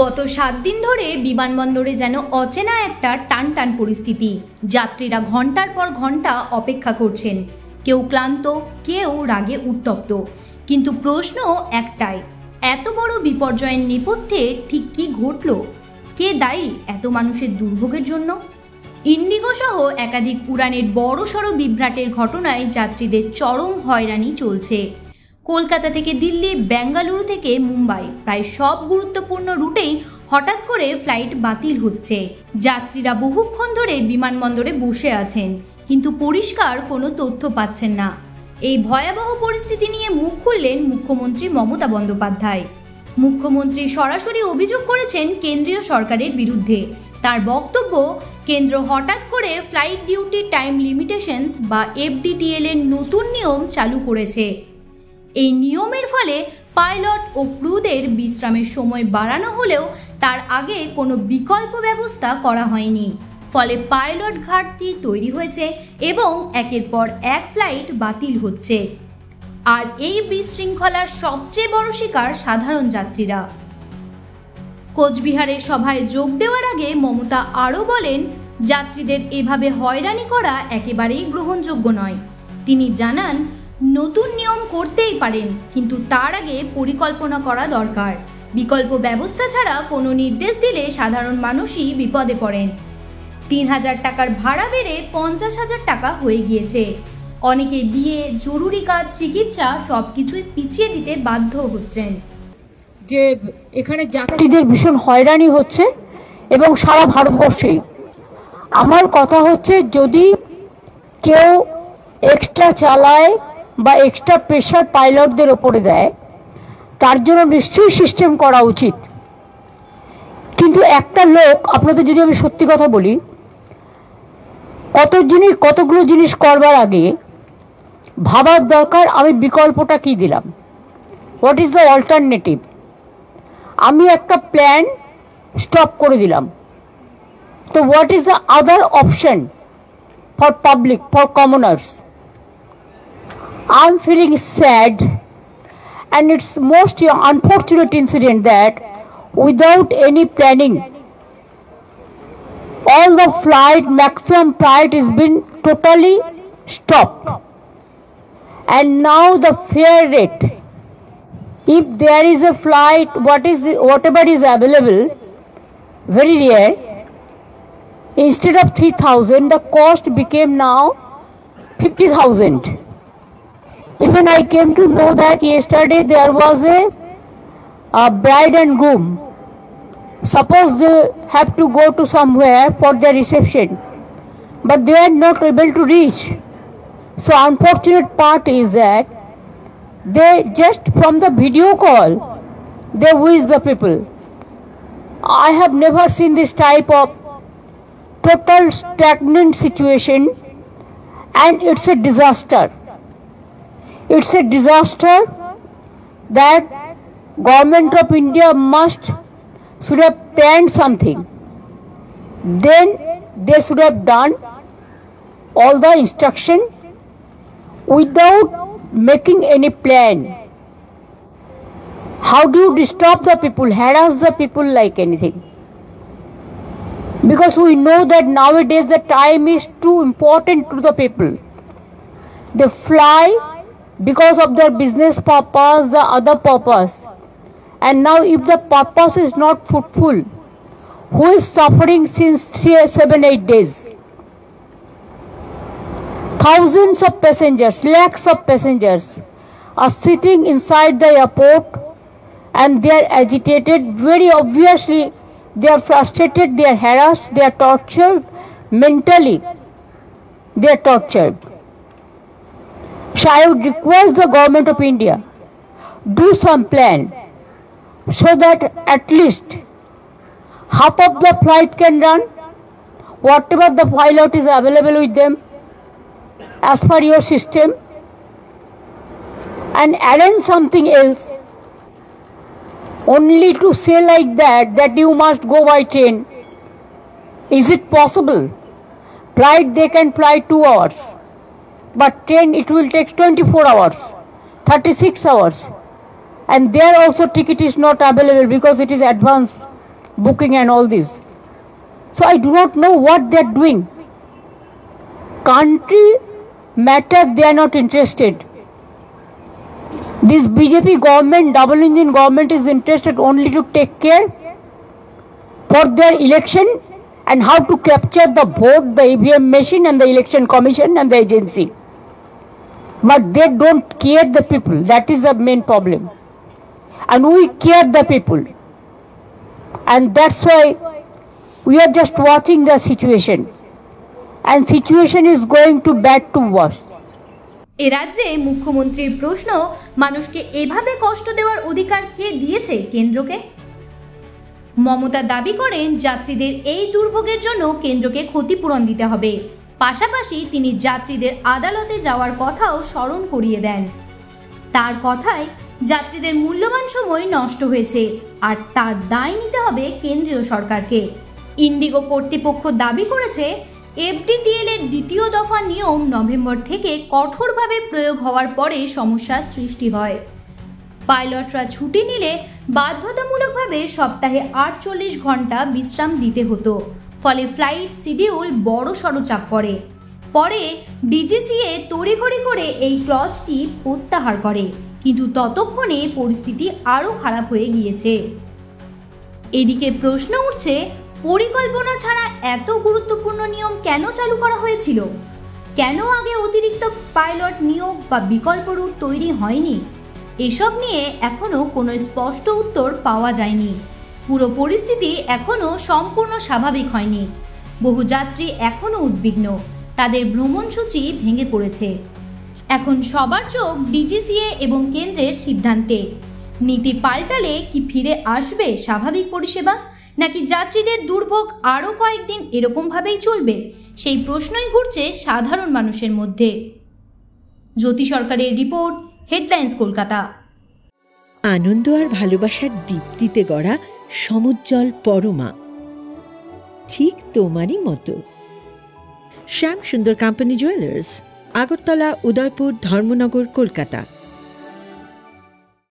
গত 7 দিন ধরে বিমানবন্দরে যেন অচেনা একটা টানটান পরিস্থিতি। যাত্রীরা ঘন্টার পর ঘন্টা অপেক্ষা করছেন, কেউ ক্লান্ত, কেউ রাগে উত্তপ্ত। কিন্তু প্রশ্ন একটাই, এত বড় বিপর্যয়ের নেপথ্যে ঠিক কি ঘটল? কে দায়ী এত মানুষের দুর্ভোগের জন্য? ইন্ডিগো সহ একাধিক উড়ানের বড়সড় বিভ্রাটের ঘটনায় যাত্রীদের চরম হয়রানি চলছে। কলকাতা থেকে দিল্লি, বেঙ্গালুরু থেকে মুম্বাই, প্রায় সব গুরুত্বপূর্ণ রুটেই হঠাৎ করে ফ্লাইট বাতিল হচ্ছে। যাত্রীরা বহুক্ষণ ধরে বিমানবন্দরে বসে আছেন, কিন্তু পরিষ্কার কোনো তথ্য পাচ্ছেন না। এই ভয়াবহ পরিস্থিতি নিয়ে মুখ খুললেন মুখ্যমন্ত্রী মমতা বন্দ্যোপাধ্যায়। মুখ্যমন্ত্রী সরাসরি অভিযোগ করেছেন কেন্দ্রীয় সরকারের বিরুদ্ধে। তার বক্তব্য, কেন্দ্র হঠাৎ করে ফ্লাইট ডিউটি টাইম লিমিটেশনস বা এফডিটিএল এর নতুন নিয়ম চালু করেছে। এই নিয়মের ফলে পাইলট ও ক্রুদের বিশ্রামের সময় বাড়ানো হলেও তার আগে কোনো বিকল্প ব্যবস্থা করা হয়নি। ফলে পাইলট ঘাটতি তৈরি হয়েছে এবং একের পর এক ফ্লাইট বাতিল হচ্ছে। আর এই বিশৃঙ্খলার সবচেয়ে বড় শিকার সাধারণ যাত্রীরা। কোচবিহারের সভায় যোগ দেওয়ার আগে মমতা আরও বলেন, যাত্রীদের এভাবে হয়রানি করা একেবারেই গ্রহণযোগ্য নয়। তিনি জানান, নতুন নিয়ম করতেই পারেন, কিন্তু তার আগে পরিকল্পনা করা দরকার। বিকল্প ব্যবস্থা ছাড়া কোনো নির্দেশ দিলে সাধারণ মানুষই বিপদে পড়েন। 3000 টাকার ভাড়া বেড়ে 50,000 টাকা হয়ে গিয়েছে। অনেকে বিয়ে, জরুরি কাজ, চিকিৎসা সবকিছুই পিছিয়ে দিতে বাধ্য হচ্ছেন। যে এখানে যাত্রীদের ভীষণ হয়রানি হচ্ছে এবং সারা ভারতবর্ষেই। আমার কথা হচ্ছে, যদি কেউ এক্সট্রা চালায় বা এক্সট্রা প্রেশার পাইলটদের ওপরে দেয়, তার জন্য নিশ্চয়ই সিস্টেম করা উচিত। কিন্তু একটা লোক, আপনাদের যদি আমি সত্যি কথা বলি, কতগুলো জিনিস করবার আগে ভাবার দরকার, আমি বিকল্পটা কি দিলাম, হোয়াট ইজ দ্য অল্টারনেটিভ। আমি একটা প্ল্যান স্টপ করে দিলাম, তো what is the other option for public, for commoners. I'm feeling sad, and it's most unfortunate incident that without any planning, all the maximum flight has been totally stopped. And now the fare rate, if there is a flight, whatever is available, very rare, instead of 3,000, the cost became now 50,000. Even I came to know that yesterday there was a bride and groom. Suppose they have to go to somewhere for their reception, but they are not able to reach. So unfortunate part is that they just from the video call, they wish the people. I have never seen this type of total stagnant situation, and it's a disaster. It's a disaster that Government of India should have planned something. Then they should have done all the instruction without making any plan. How do you disturb the people, harass the people like anything? Because we know that nowadays the time is too important to the people. They fly because of their business purpose, the other purpose. And now if the purpose is not fruitful, who is suffering since 7-8 days? Thousands of passengers, lakhs of passengers are sitting inside the airport, and they are agitated. Very obviously they are frustrated, they are harassed, they are tortured mentally, they are tortured. So I would request the Government of India, do some plan so that at least half of the flight can run, whatever the pilot is available with them as per your system, and arrange something else. Only to say like that you must go by train. Is it possible? Flight they can fly 2 hours. But train it will take 24 hours, 36 hours. And there also ticket is not available because it is advanced booking and all this. So I do not know what they are doing. Country matter, they are not interested. This BJP government, double engine government, is interested only to take care for their election and how to capture the vote, the EVM machine and the election commission and the agency. But they don't care the people. That is the main problem. And we care the people. And that's why we are just watching the situation. And situation is going to bad to worse. এ রাজ্যে মুখ্যমন্ত্রীর প্রশ্ন, মানুষকে এভাবে কষ্ট দেওয়ার অধিকার কে দিয়েছে কেন্দ্রকে? মমতা দাবি করেন যাত্রীদের এই দুর্ভোগের জন্য কেন্দ্রকে ক্ষতিপূরণ দিতে হবে। পাশাপাশি তিনি যাত্রীদের আদালতে যাওয়ার কথাও স্মরণ করিয়ে দেন। তার কথায় যাত্রীদের মূল্যবান সময় নষ্ট হয়েছে আর তার দায় নিতে হবে কেন্দ্রীয় সরকারকে। ইন্ডিগো কর্তৃপক্ষ দাবি করেছে এফডিটিএল এর দ্বিতীয় দফা নিয়ম নভেম্বর থেকে কঠোরভাবে প্রয়োগ হওয়ার পরে সমস্যার সৃষ্টি হয়। পাইলটরা ছুটি নিলে বাধ্যতামূলকভাবে সপ্তাহে 48 ঘন্টা বিশ্রাম দিতে হতো, ফলে ফ্লাইট শিডিউল বড়সড় চাপ পড়ে। পরে ডিজিসিএ তড়িঘড়ি করে এই ক্লজটি প্রত্যাহার করে, কিন্তু ততক্ষণে পরিস্থিতি আরও খারাপ হয়ে গিয়েছে। এদিকে প্রশ্ন উঠছে, পরিকল্পনা ছাড়া এত গুরুত্বপূর্ণ নিয়ম কেন চালু করা হয়েছিল? কেন আগে অতিরিক্ত পাইলট নিয়োগ বা বিকল্প রুট তৈরি হয়নি? এসব নিয়ে এখনও কোনো স্পষ্ট উত্তর পাওয়া যায়নি। পুরো পরিস্থিতি এখনও সম্পূর্ণ স্বাভাবিক হয়নি। বহু যাত্রী এখনও উদ্বিগ্ন, তাদের ভ্রমণসূচি ভেঙে পড়েছে। এখন সবার চোখ ডিজিসিএ এবং কেন্দ্রের সিদ্ধান্তে। নীতি পাল্টালে কি ফিরে আসবে স্বাভাবিক পরিষেবা, নাকি যাত্রীদের দুর্ভোগ আরও কয়েকদিন এরকমভাবেই চলবে? সেই প্রশ্নই ঘুরছে সাধারণ মানুষের মধ্যে। জ্যোতি সরকারের রিপোর্ট, হেডলাইন্স কলকাতা। আনন্দ আর ভালোবাসার দীপ্তিতে গড়া সমুজ্জ্বল পরমা, ঠিক তোমারই মতো। শ্যাম সুন্দর কোম্পানি জুয়েলার্স, আগরতলা, উদয়পুর, ধর্মনগর, কলকাতা।